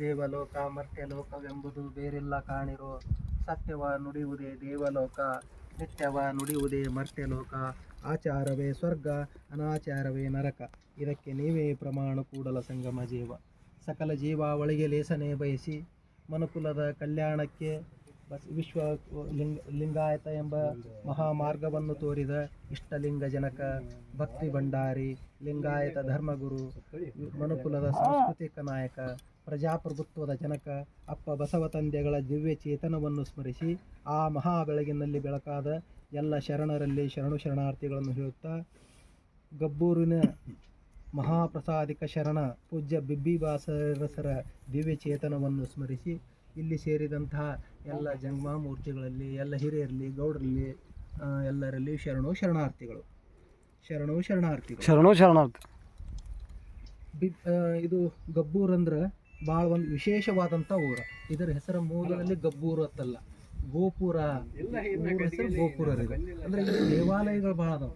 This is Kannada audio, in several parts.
ದೇವಲೋಕ ಮರ್ತ್ಯಲೋಕವೆಂಬುದು ಬೇರೆಲ್ಲ ಕಾಣಿರೋ, ಸತ್ಯವ ನುಡಿಯುವುದೇ ದೇವಲೋಕ, ನಿತ್ಯವ ನುಡಿಯುವುದೇ ಮರ್ತ್ಯಲೋಕ, ಆಚಾರವೇ ಸ್ವರ್ಗ, ಅನಾಚಾರವೇ ನರಕ, ಇದಕ್ಕೆ ನೀವೇ ಪ್ರಮಾಣ ಕೂಡಲ ಸಂಗಮ ಜೀವ. ಸಕಲ ಜೀವಾವಳಿಗೆ ಲೇಸನೆ ಬಯಸಿ ಮನುಕುಲದ ಕಲ್ಯಾಣಕ್ಕೆ ವಿಶ್ವ ಲಿಂಗಾಯತ ಎಂಬ ಮಹಾಮಾರ್ಗವನ್ನು ತೋರಿದ ಇಷ್ಟಲಿಂಗ ಜನಕ, ಭಕ್ತಿ ಭಂಡಾರಿ, ಲಿಂಗಾಯತ ಧರ್ಮಗುರು, ಮನುಕುಲದ ಸಾಂಸ್ಕೃತಿಕ ನಾಯಕ, ಪ್ರಜಾಪ್ರಭುತ್ವದ ಜನಕ ಅಪ್ಪ ಬಸವ ತಂದೆಗಳ ದಿವ್ಯ ಚೇತನವನ್ನು ಸ್ಮರಿಸಿ ಆ ಮಹಾ ಬೆಳಗಿನಲ್ಲಿ ಬೆಳಕಾದ ಎಲ್ಲ ಶರಣರಲ್ಲಿ ಶರಣಾರ್ಥಿಗಳನ್ನು ಹೇಳುತ್ತಾ, ಗಬ್ಬೂರಿನ ಮಹಾಪ್ರಸಾದಿಕ ಶರಣ ಪೂಜ್ಯ ಬಿಬ್ಬಿಬಾಸರಸರ ದಿವ್ಯ ಚೇತನವನ್ನು ಸ್ಮರಿಸಿ ಇಲ್ಲಿ ಸೇರಿದಂತಹ ಎಲ್ಲ ಜಂಗಮಾಮೂರ್ತಿಗಳಲ್ಲಿ, ಎಲ್ಲ ಹಿರಿಯರಲ್ಲಿ, ಗೌಡರಲ್ಲಿ, ಎಲ್ಲರಲ್ಲಿ ಶರಣಾರ್ಥಿಗಳು. ಇದು ಗಬ್ಬೂರು ಅಂದ್ರೆ ಭಾಳ ಒಂದು ವಿಶೇಷವಾದಂಥ ಊರು. ಇದರ ಹೆಸರು ಮೂಲದಲ್ಲಿ ಗಬ್ಬೂರು ಅಂತಲ್ಲ, ಗೋಪುರ. ಹೆಸರು ಗೋಪುರ ಅಂದ್ರೆ ಇಲ್ಲಿ ದೇವಾಲಯಗಳು ಭಾಳ ಅದಾವ.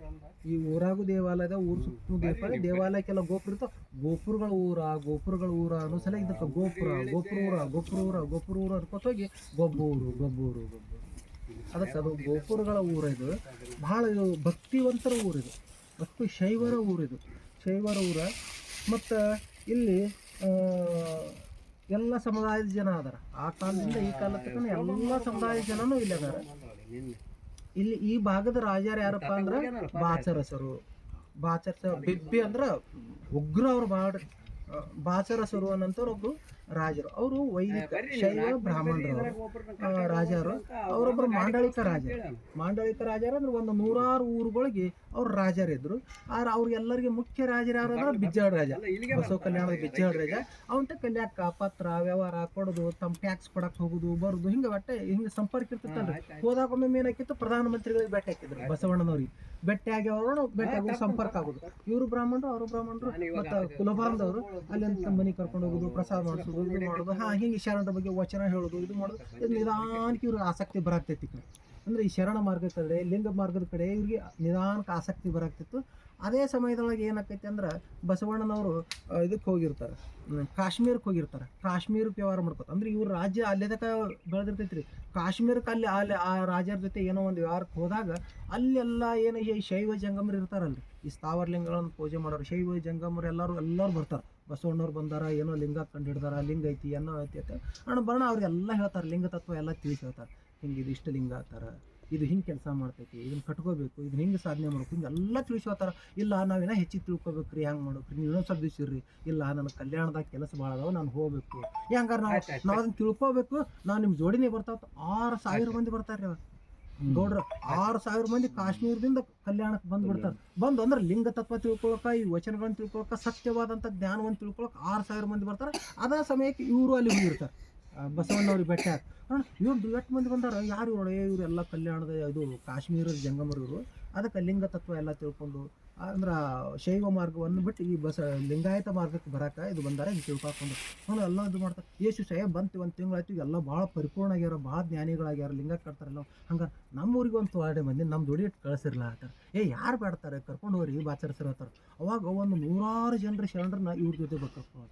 ಈ ಊರಾಗೂ ದೇವಾಲಯದ ಊರು ಸುತ್ತ ದೇವಾಲಯಕ್ಕೆಲ್ಲ ಗೋಪುರ ಇರ್ತಾವ. ಗೋಪುರಗಳ ಊರ ಅನ್ನೋ ಸಲ ಇದಕ್ಕೆ ಗೋಪುರ ಊರ ಅನ್ಕೋತ ಹೋಗಿ ಗಬ್ಬೂರು. ಅದಕ್ಕೆ ಅದು ಗೋಪುರಗಳ ಊರ. ಇದು ಭಾಳ ಇದು ಭಕ್ತಿವಂತರ ಊರಿದು, ಭಕ್ತಿ ಶೈವರ ಊರಿದು, ಮತ್ತು ಇಲ್ಲಿ ಎಲ್ಲ ಸಮುದಾಯದ ಜನ ಅದಾರ. ಆ ಕಾಲದಿಂದ ಈ ಕಾಲ ತನಕ ಎಲ್ಲ ಸಮುದಾಯದ ಜನನೂ ಇಲ್ಲಿ ಅದಾರ. ಇಲ್ಲಿ ಈ ಭಾಗದ ರಾಜರು ಯಾರಪ್ಪ ಅಂದ್ರೆ ಬಾಚರಸರು. ಬಿಬ್ಬಿ ಅಂದ್ರೆ ಉಗ್ರ. ಅವ್ರು ಬಾಚರಸರು ಅನ್ನಂತವ್ರು ಒಬ್ರು ರಾಜರು. ಅವರು ವೈದಿಕ ಶೈವ ಬ್ರಾಹ್ಮಣರು ರಾಜರು. ಅವರೊಬ್ಬರು ಮಾಂಡಳಿಕ ರಾಜರು ಅಂದ್ರೆ ಒಂದು 100 ಊರುಗಳಿಗೆ ಅವ್ರು ರಾಜರಿದ್ರು. ಅವ್ರಿಗೆಲ್ಲರಿಗೆ ಮುಖ್ಯ ರಾಜರು ಯಾರು ಅಂದ್ರೆ ಬಿಜ್ಜಾಳ ರಾಜ, ಬಸವ ಕಲ್ಯಾಣದ ಬಿಜ್ಜಾಳ ರಾಜ. ಅವಂತ ಕಲ್ಯಾಕ ಪತ್ರ ವ್ಯವಹಾರ ಕೊಡೋದು, ತಮ್ಮ ಟ್ಯಾಕ್ಸ್ ಕೊಡಕ್ ಹೋಗುದು ಬರುದು, ಹಿಂಗೆ ಸಂಪರ್ಕ ಇರ್ತಿತ್ತಲ್ರಿ. ಹೋದಾಗೊಮ್ಮೆ ಏನಾಕಿತ್ತು, ಪ್ರಧಾನಮಂತ್ರಿಗಳಿಗೆ ಭೇಟಿ ಹಾಕಿದ್ರು ಬಸವಣ್ಣನವ್ರಿಗೆ. ಭೇಟಿಯಾಗಿ ಅವರು ಭೇಟಿಯಾಗೋದು, ಸಂಪರ್ಕ ಆಗೋದು. ಇವರು ಬ್ರಾಹ್ಮಣರು, ಅವರು ಬ್ರಾಹ್ಮಣರು, ಮತ್ತು ಕುಲಬಾಂಧವರು ಅಲ್ಲಿಂದ ಮನೆ ಕರ್ಕೊಂಡು ಹೋಗೋದು, ಪ್ರಸಾದ ಮಾಡಿಸೋದು, ಇದು ಮಾಡೋದು. ಹಿಂಗೆ ಶರಣರ ಬಗ್ಗೆ ವಚನ ಹೇಳೋದು, ಇದು ಮಾಡೋದು. ನಿಧಾನಕ್ಕೆ ಇವ್ರಿಗೆ ಆಸಕ್ತಿ ಬರಾಕ್ತೈತಿ. ಅಂದರೆ ಈ ಶರಣ ಮಾರ್ಗದ ಕಡೆ, ಲಿಂಗ ಮಾರ್ಗದ ಕಡೆ ಇವ್ರಿಗೆ ನಿಧಾನಕ್ಕೆ ಆಸಕ್ತಿ ಬರಾಕ್ತಿತ್ತು. ಅದೇ ಸಮಯದೊಳಗೆ ಏನಾಕೈತಿ ಅಂದ್ರೆ ಬಸವಣ್ಣನವರು ಇದಕ್ಕೆ ಹೋಗಿರ್ತಾರೆ, ಕಾಶ್ಮೀರಕ್ಕೆ ಹೋಗಿರ್ತಾರೆ. ಕಾಶ್ಮೀರಕ್ಕೆ ವ್ಯವಹಾರ ಮಾಡ್ಕೋತಾರೆ. ಅಂದ್ರೆ ಇವ್ರ ರಾಜ್ಯ ಅಲ್ಲೇ ತನಕ ಬೆಳೆದಿರ್ತೈತಿ ರೀ. ಕಾಶ್ಮೀರಕ್ಕೆ ಅಲ್ಲಿ ಆ ರಾಜರ ಜೊತೆ ಏನೋ ಒಂದು ವ್ಯವಹಾರಕ್ಕೆ ಹೋದಾಗ ಅಲ್ಲೆಲ್ಲ ಏನು ಈ ಶೈವ ಜಂಗಮರು ಇರ್ತಾರಲ್ರಿ, ಈ ಸ್ಥಾವರಲಿಂಗಗಳನ್ನು ಪೂಜೆ ಮಾಡೋರು, ಶೈವ ಜಂಗಮರು ಎಲ್ಲರೂ ಬರ್ತಾರೆ. ಬಸವಣ್ಣವ್ರು ಬಂದಾರ, ಏನೋ ಲಿಂಗ ಕಂಡು ಹಿಡ್ದಾರ, ಲಿಂಗ ಐತಿ ಏನೋ ಐತಿ ಅಂತ ಬರೋಣ ಅವ್ರಿಗೆಲ್ಲ ಹೇಳ್ತಾರೆ. ಲಿಂಗ ತತ್ವ ಎಲ್ಲ ತಿಳಿಸಿ ಹೇಳ್ತಾರೆ. ಹಿಂಗೆ ಇದು ಇಷ್ಟ ಲಿಂಗ ಆತಾರ, ಇದು ಹಿಂಗೆ ಕೆಲಸ ಮಾಡ್ತೈತಿ, ಇದನ್ನು ಕಟ್ಕೋಬೇಕು, ಇದನ್ನ ಹಿಂಗೆ ಸಾಧನೆ ಮಾಡ್ಬೇಕು, ಹಿಂಗೆಲ್ಲ ತಿಳಿಸಿ ಹೇಳ್ತಾರೆ. ಇಲ್ಲ ನಾವೇನೋ ಹೆಚ್ಚಿಗೆ ತಿಳ್ಕೊಬೇಕು ರೀ, ಹೆಂಗೆ ಮಾಡ್ಬೇಕು ರೀ, ನೀವು ಇನ್ನೊಂದು ಸ್ವಲ್ಪ ದಿವ್ಸ ಇರ್ರಿ, ಇಲ್ಲ ನನ್ನ ಕಲ್ಯಾಣದಾಗ ಕೆಲಸ ಭಾಳ ಅದಾವ, ನಾನು ಹೋಗ್ಬೇಕು. ಹೆಂಗಾರೆ ನಾವು ಅದನ್ನು ತಿಳ್ಕೊಬೇಕು. ನಾವು ನಿಮ್ಮ ಜೋಡಿನೇ ಬರ್ತಾವ. 6000 ಮಂದಿ ಬರ್ತಾರೆ ರೀ ಗೌಡ್ರು. 6000 ಮಂದಿ ಕಾಶ್ಮೀರದಿಂದ ಕಲ್ಯಾಣಕ್ಕೆ ಬಂದ್ಬಿಡ್ತಾರೆ. ಅಂದ್ರೆ ಲಿಂಗ ತತ್ವ ತಿಳ್ಕೊಳಕ, ಈ ವಚನಗಳನ್ನು ತಿಳ್ಕೊಳಕ, ಸತ್ಯವಾದಂಥ ಜ್ಞಾನವನ್ನು ತಿಳ್ಕೊಳಕ್ಕೆ 6000 ಮಂದಿ ಬರ್ತಾರೆ. ಅದೇ ಸಮಯಕ್ಕೆ ಇವರು ಅಲ್ಲಿ ಹೋಗಿರ್ತಾರೆ ಬಸವಣ್ಣವ್ರಿಗೆ ಭೇಟಿ ಹಾಕಿ. ಇವ್ರು ಎಷ್ಟು ಮಂದಿ ಬಂದಾರ, ಯಾರು ಇವರೆಲ್ಲ ಕಲ್ಯಾಣದ ಇದು ಕಾಶ್ಮೀರದ ಜಂಗಮರು ಇವರು. ಅದಕ್ಕೆ ಲಿಂಗ ತತ್ವ ಎಲ್ಲ ತಿಳ್ಕೊಂಡು ಅಂದ್ರೆ ಶೈವ ಮಾರ್ಗವನ್ನು ಬಿಟ್ಟು ಈ ಲಿಂಗಾಯತ ಮಾರ್ಗಕ್ಕೆ ಬರಾಕ ಇದು ಬಂದಾರ. ಇದು ತಿಳ್ಕೊಂಡು ಎಲ್ಲ ಇದು ಮಾಡ್ತಾರೆ. ಯೇಸು ಸಾಹೇಬ್ ಬಂತು 1 ತಿಂಗಳಾಯ್ತು, ಎಲ್ಲ ಭಾಳ ಪರಿಪೂರ್ಣ ಆಗ್ಯಾರ, ಭಾಳ ಜ್ಞಾನಿಗಳಾಗ್ಯಾರ, ಲಿಂಗ ಕಟ್ತಾರಲ್ಲ. ಹಂಗೆ ನಮ್ಮೂರಿಗೆ ಒಂದು 2 ಮಂದಿ ನಮ್ಮ ದುಡಿ ಇಟ್ಟು ಕಳಿಸಿರ್ಲ ಆತಾರೆ. ಯಾರು ಬೇಡ್ತಾರೆ, ಕರ್ಕೊಂಡು ಹೋಗ್ರಿ ಬಾಚರಿಸ್ರು ಹೇಳ್ತಾರೆ. ಅವಾಗ ಒಂದು 100 ಜನರ ಶರಣರನ್ನ ಇವ್ರ ಜೊತೆ ಬರ್ತಾರೆ.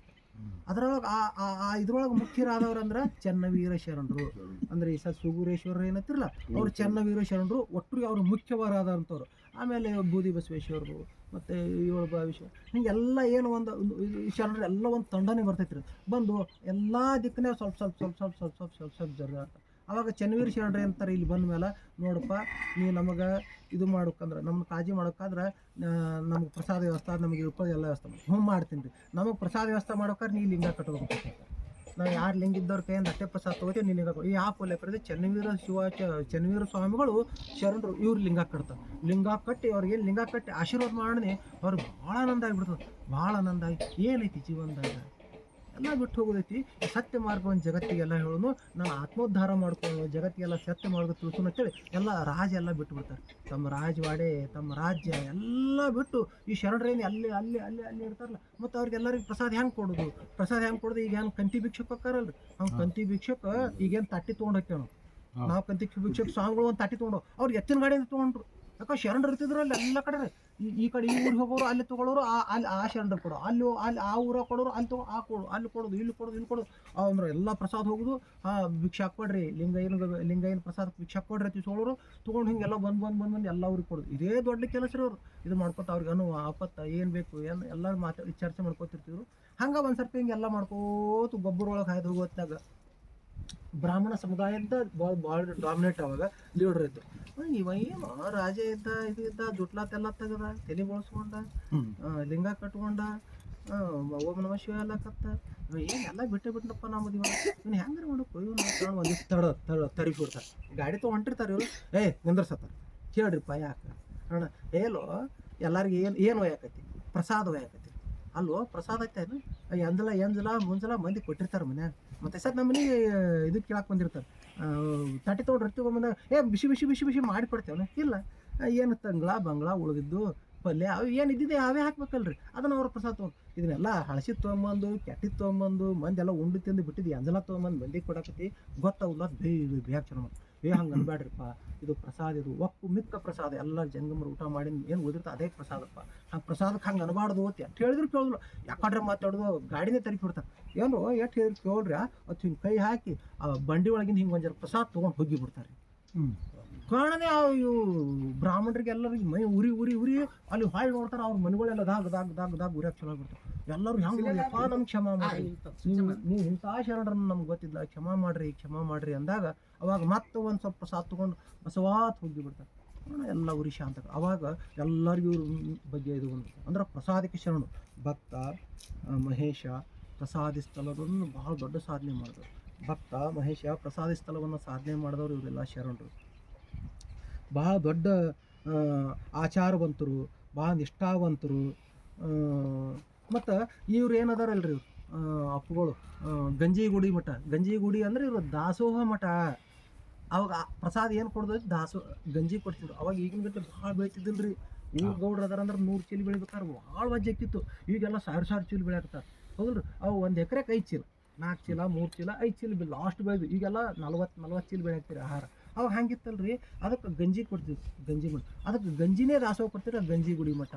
ಅದ್ರೊಳಗೆ ಇದ್ರೊಳಗೆ ಮುಖ್ಯರಾದವ್ರಂದ್ರೆ ಚೆನ್ನವೀರ ಶರಣರು. ಅಂದ್ರೆ ಈ ಸುಗೂರೇಶ್ವರರು ಏನತ್ತಿರಲ್ಲ, ಅವ್ರು ಚೆನ್ನವೀರ ಶರಣರು ಒಟ್ಟರಿಗೆ ಅವರು ಮುಖ್ಯವಾದಂಥವ್ರು. ಆಮೇಲೆ ಬೂದಿ ಬಸವೇಶ್ವರರು ಮತ್ತು 7 ಭವಿಷ್ಯ, ಹಿಂಗೆಲ್ಲ ಏನು ಒಂದು ಶರಣರು ಎಲ್ಲ ಒಂದು ತಂಡನೇ ಬರ್ತೈತ್ರಿ. ಬಂದು ಎಲ್ಲ ದಿಕ್ಕನೇ ಸ್ವಲ್ಪ ಜರ. ಅವಾಗ ಚೆನ್ನವೀರ ಶರಣರು ಅಂತಾರೆ, ಇಲ್ಲಿ ಬಂದ ಮೇಲೆ ನೋಡಪ್ಪ, ನೀವು ನಮಗೆ ಇದು ಮಾಡೋಕ್ಕಂದ್ರೆ, ನಮ್ಗೆ ಕಾಳಜಿ ಮಾಡೋಕ್ಕಾದ್ರೆ ನಮ್ಗೆ ಪ್ರಸಾದ ವ್ಯವಸ್ಥೆ, ನಮಗೆ ಇಳ್ಕೊಳ್ಳೋ ಎಲ್ಲ ವ್ಯವಸ್ಥೆ ಮಾಡ್ತೀನಿ ರೀ. ನಮಗೆ ಪ್ರಸಾದ ವ್ಯವಸ್ಥೆ ಮಾಡೋಕ್ಕಾದ್ರೆ ನೀವು ಲಿಂಗ ಕಟ್ಟಬೇಕು. ನಾವು ಯಾರು ಲಿಂಗ ಇದ್ದವ್ರ ಕೈಯಿಂದ ಅಟ್ಟೆ ಪ್ರಸಾದ ತೊಗೋತೀವಿ, ನೀವು ಲಿಂಗ ಈ ಆಪೋಲೆ ಕರೆದು ಚೆನ್ನವೀರ ಸ್ವಾಮಿಗಳು ಶರಣರು ಇವ್ರು ಲಿಂಗ ಕಟ್ತಾರೆ. ಲಿಂಗ ಕಟ್ಟಿ ಅವ್ರಿಗೆ ಲಿಂಗ ಕಟ್ಟಿ ಆಶೀರ್ವಾದ ಮಾಡಣೆ ಅವ್ರಿಗೆ ಭಾಳ ಆನಂದ ಆಗಿಬಿಡ್ತದೆ. ಭಾಳ ಆನಂದ ಆಗಿ ಏನೈತಿ ಜೀವನದಾಗ ಎಲ್ಲ ಬಿಟ್ಟು ಹೋಗೋದೈತಿ. ಸತ್ಯ ಮಾರ್ಗವನ್ನು ಜಗತ್ತಿಗೆಲ್ಲ ಹೇಳೋನು, ನಾನು ಆತ್ಮೋದ್ಧಾರ ಮಾಡ್ಕೊಳ್ಳೋ, ಜಗತ್ತಿಗೆಲ್ಲ ಸತ್ಯ ಮಾರ್ಗ ತಿಳ್ಸೋನು ಅಂತೇಳಿ ಎಲ್ಲ ಎಲ್ಲ ಬಿಟ್ಟು ಬಿಡ್ತಾರೆ. ತಮ್ಮ ರಾಜವಾಡೆ, ತಮ್ಮ ರಾಜ್ಯ ಎಲ್ಲ ಬಿಟ್ಟು ಈ ಶರಣರೇನು ಅಲ್ಲಿ ಇರ್ತಾರಲ್ಲ. ಮತ್ತು ಅವ್ರಿಗೆಲ್ಲರಿಗೂ ಪ್ರಸಾದ ಹೆಂಗೆ ಕೊಡೋದು? ಈಗ ಏನು ಕಂತಿ ಭಿಕ್ಷಕ್ಕೆ ಹೋಗ್ತಾರಲ್ರಿ, ಅವ್ನು ಕಂತಿ ಭಿಕ್ಷಕ್ಕೆ ಈಗೇನು ತಟ್ಟಿ ತೊಗೊಂಡು ಹೋಗ್ತೇವೆ ನಾವು ಕಂತಿ ಭಿಕ್ಷಕ್ಕೆ ಸ್ವಾಮಿಗಳು ಒಂದು ತಟ್ಟಿ ತೊಗೊಂಡು ಅವ್ರಿಗೆ ಎತ್ತಿನ ಗಾಡಿಯಿಂದ ತೊಗೊಂಡ್ರು. ಯಾಕೆ ಶರಣರು ಇರ್ತಿದ್ರು ಅಲ್ಲಿ ಎಲ್ಲ ಕಡೆ. ಈ ಕಡೆ ಈ ಊರಿಗೆ ಹೋಗೋರು ಅಲ್ಲಿ ತೊಗೊಳೋರು ಅಲ್ಲಿ ಆ ಶರಣರು ಕೊಡೋ ಅಲ್ಲಿ ಆ ಊರಾಗ ಕೊಡೋರು ಅಲ್ಲಿ ತಗೋ ಅಲ್ಲಿ ಕೊಡೋದು ಇಲ್ಲಿ ಕೊಡೋದು ಅಂದ್ರೆ ಎಲ್ಲ ಪ್ರಸಾದ ಹೋಗೋದು ಭಿಕ್ಷೆ ಹಾಕ್ಕೊಡ್ರಿ ಲಿಂಗಯ್ಯನ ಪ್ರಸಾದ ಭಿಕ್ಷೆ ಹಾಕ್ಕೊಡ್ರಿ ಅಂತ ತೊಗೊಳೋರು ತೊಗೊಂಡು ಹಿಂಗೆಲ್ಲ ಬಂದು ಎಲ್ಲ ಅವ್ರಿಗೆ ಕೊಡೋದು. ಇದೇ ದೊಡ್ಡ ಕೆಲಸ ರೀ ಅವ್ರು. ಇದು ಮಾಡ್ಕೊತ ಅವ್ರಿಗೆ ಆಪತ್ತ ಏನು ಬೇಕು ಎಲ್ಲರೂ ಚರ್ಚೆ ಮಾಡ್ಕೊತಿರ್ತಿದ್ರು. ಹಂಗೆ ಒಂದು ಸರ್ತಿ ಹಿಂಗೆಲ್ಲ ಮಾಡ್ಕೋತು ಗೊಬ್ಬರ ಒಳಗೆ ಹಾಯ್ದು ಹೋಗೋತ್ನಾಗ ಬ್ರಾಹ್ಮಣ ಸಮುದಾಯದ ಭಾಳ ಡಾಮಿನೇಟ್ ಅವಾಗ ಲೀಡರ್ ಇದ್ದು. ಇವ ಏನು ರಾಜ ಇದ್ದ ಇದು ಇದ್ದ ಜುಟ್ಲಾತೆಲ್ಲ ತೆಗದ ತಲೆ ಬಳಸ್ಕೊಂಡ ಲಿಂಗ ಕಟ್ಕೊಂಡ ಓಂ ನಮಃ ಶಿವ ಎಲ್ಲ ಕತ್ತ ಏನೆಲ್ಲ ಬಿಟ್ಟನಪ್ಪ ನಮ್ಮದು ಇವಾಗ ಇವ್ನು ಹೆಂಗಾರ ಮಾಡಬೇಕು ಇವನು ಒಂದಿಷ್ಟು ತರಿಸಿ ಬಿಡ್ತಾರೆ. ಗಾಡಿ ತೊಗೊಂಡಿರ್ತಾರೆ ಇವರು ನಿಂದ್ರಸತ್ತಾರೆ ಕೇಳ್ರಿಪ್ಪ ಯಾಕೆ ಅಣ್ಣ ಹೇಳೋ ಎಲ್ಲರಿಗೆ ಏನು ಒಯ್ಯಾಕತಿ ಪ್ರಸಾದ ಒಯ್ಯಾಕತಿ ಅಲ್ಲೋ ಪ್ರಸಾದ ಐತೇನು ಎಂಜಲ ಮುಂಜಲ ಮಂದಿ ಕೊಟ್ಟಿರ್ತಾರೆ ಮನ್ಯಾಗ. ಮತ್ತೆ ಸರ್ ನಮ್ಮ ಮನೆಗೆ ಇದಕ್ಕೆ ಕೇಳಕ್ಕೆ ಬಂದಿರ್ತಾರೆ ತಟ್ಟಿ ತೊಗೊಂಡಿರ್ತೀವಿ ಬಂದಾಗ ಬಿಸಿ ಮಾಡಿಕೊಡ್ತೇವೆ ಇಲ್ಲ ಏನು ಬಂಗ್ಲಾ ಉಳಿದಿದ್ದು ಪಲ್ಯ ಅವು ಏನು ಇದ್ದಿದೆ ಅವೇ ಹಾಕ್ಬೇಕಲ್ರಿ ಅದನ್ನು ಅವ್ರ ಪ್ರಸಾದ ತೊಗೊಂಡು ಇದನ್ನೆಲ್ಲ ಹಳಸಿ ತೊಗೊಂಬಂದು ಕೆಟ್ಟಿದ್ದು ತೊಗೊಂಬಂದು ಮಂದಿ ಎಲ್ಲ ಉಂಡು ತಿಂದು ಬಿಟ್ಟಿದ್ದು ಎಂಜಲ ತೊಗೊಂಬಂದು ಮಂದಿಗೆ ಕೊಡಕತ್ತಿ ಗೊತ್ತಾಗಲ್ಲ ಬೇಗ ಚಲೋ ಹಂಗೆ ಅನ್ಬೇಡ್ರಿಪ್ಪ ಇದು ಪ್ರಸಾದ ಇದು ಒಪ್ಪು ಮಿಕ್ಕ ಪ್ರಸಾದ ಎಲ್ಲ ಜಂಗಮರು ಊಟ ಮಾಡಿ ಏನು ಓದಿರ್ತಾ ಅದೇ ಪ್ರಸಾದಪ್ಪ ಆ ಪ್ರಸಾದಕ್ಕೆ ಹಂಗೆ ಅನ್ಬಾರ್ದು ಎಷ್ಟು ಹೇಳಿದ್ರು ಕೇಳಿದ್ರು ಯಾಕಂದ್ರೆ ಮಾತಾಡೋದು ಗಾಡಿನೇ ತರಿಸಿ ಬಿಡ್ತಾರೆ ಏನು ಎಷ್ಟು ಹೇಳಿದ್ರು ಕೇಳ್ರಿ ಅದು ಹಿಂಗೆ ಕೈ ಹಾಕಿ ಆ ಬಂಡಿ ಒಳಗಿನ ಹಿಂಗೆ ಒಂಜರ ಪ್ರಸಾದ ತೊಗೊಂಡು ಹೋಗಿ ಬಿಡ್ತಾರೆ. ಕಾರಣನೇ ಇವು ಬ್ರಾಹ್ಮಣರಿಗೆ ಎಲ್ಲರಿಗೆ ಮೈ ಉರಿ ಅಲ್ಲಿ ಹಾಳು ನೋಡ್ತಾರೆ ಅವ್ರ ಮನೆಗಳೆಲ್ಲ ದಾಗ್ ಉರಿಯಾಕೆ ಚಲೋ ಬಿಡ್ತಾರೆ. ಎಲ್ಲರೂ ಹೆಂಗೆ ನಮ್ಗೆ ಕ್ಷಮಾ ಮಾಡ್ರಿ ನೀವು ಇಂಥ ಶರಣರನ್ನು ನಮ್ಗೆ ಗೊತ್ತಿಲ್ಲ ಕ್ಷಮಾ ಮಾಡ್ರಿ ಅಂದಾಗ ಅವಾಗ ಮತ್ತೆ ಒಂದು ಸ್ವಲ್ಪ ಪ್ರಸಾದ ತೊಗೊಂಡು ಬಸವಾತ್ ಹೋಗಿ ಬಿಡ್ತಾರೆ. ಎಲ್ಲ ಉರಿ ಶಾಂತ ಅವಾಗ ಎಲ್ಲರಿಗೂ ಇವ್ರ ಬಗ್ಗೆ ಇದು ಒಂದು ಅಂದ್ರೆ ಪ್ರಸಾದಕ್ಕೆ ಶರಣು ಭಕ್ತ ಮಹೇಶ ಪ್ರಸಾದಿ ಸ್ಥಳವನ್ನು ಬಹಳ ದೊಡ್ಡ ಸಾಧನೆ ಮಾಡಿದ್ರು. ಭಕ್ತ ಮಹೇಶ ಪ್ರಸಾದಿ ಸ್ಥಳವನ್ನು ಸಾಧನೆ ಮಾಡಿದವರು ಇವರೆಲ್ಲ ಶರಣರು. ಬಹಳ ದೊಡ್ಡ ಆಚಾರವಂತರು ಭಾಳ ನಿಷ್ಠಾವಂತರು. ಮತ್ತು ಇವ್ರು ಏನದಾರಲ್ರಿ ಇವ್ರು ಅಪ್ಪುಗಳು ಗಂಜಿಗುಡಿ ಮಠ ಗಂಜಿಗುಡಿ ಅಂದ್ರೆ ಇವರು ದಾಸೋಹ ಮಠ. ಅವಾಗ ಪ್ರಸಾದ ಏನು ಕೊಡೋದು ಗಂಜಿ ಕೊಡ್ತಿದ್ರು. ಅವಾಗ ಈಗಿನ ಗಂಟೆ ಭಾಳ ಬೆಳಿತಿದ್ದಿಲ್ರಿ. ಊರು ಗೌಡ್ರು ಅದಾರ ಅಂದ್ರೆ 100 ಚೀಲ ಬೆಳಿಬೇಕಾದ್ರೆ ಭಾಳ ವಜ್ಜೆ ಆಗ್ತಿತ್ತು. ಈಗೆಲ್ಲ 1000 ಚೀಲ ಬೆಳೆಯಾಕ್ತಾರೆ ಹೌದ್ರಿ. ಅವು 1 ಎಕರೆಗೆ 5 ಚೀಲ 4 ಚೀಲ 3 ಚೀಲ 5 ಚೀಲ ಲಾಸ್ಟ್ ಬೆಳೆದು ಈಗೆಲ್ಲ 40 ಚೀಲ ಬೆಳೆಯಾಕ್ತೀರಿ ಆಹಾರ. ಅವಾಗ ಹಂಗಿತ್ತಲ್ರಿ ಅದಕ್ಕೆ ಗಂಜಿ ಕೊಡ್ತಿದ್ರು ಗಂಜಿ ಮಠ ಅದಕ್ಕೆ ಗಂಜಿನೇ ದಾಸೋಹ ಕೊಡ್ತೀರ ಗಂಜಿ ಗುಡಿ ಮಠ.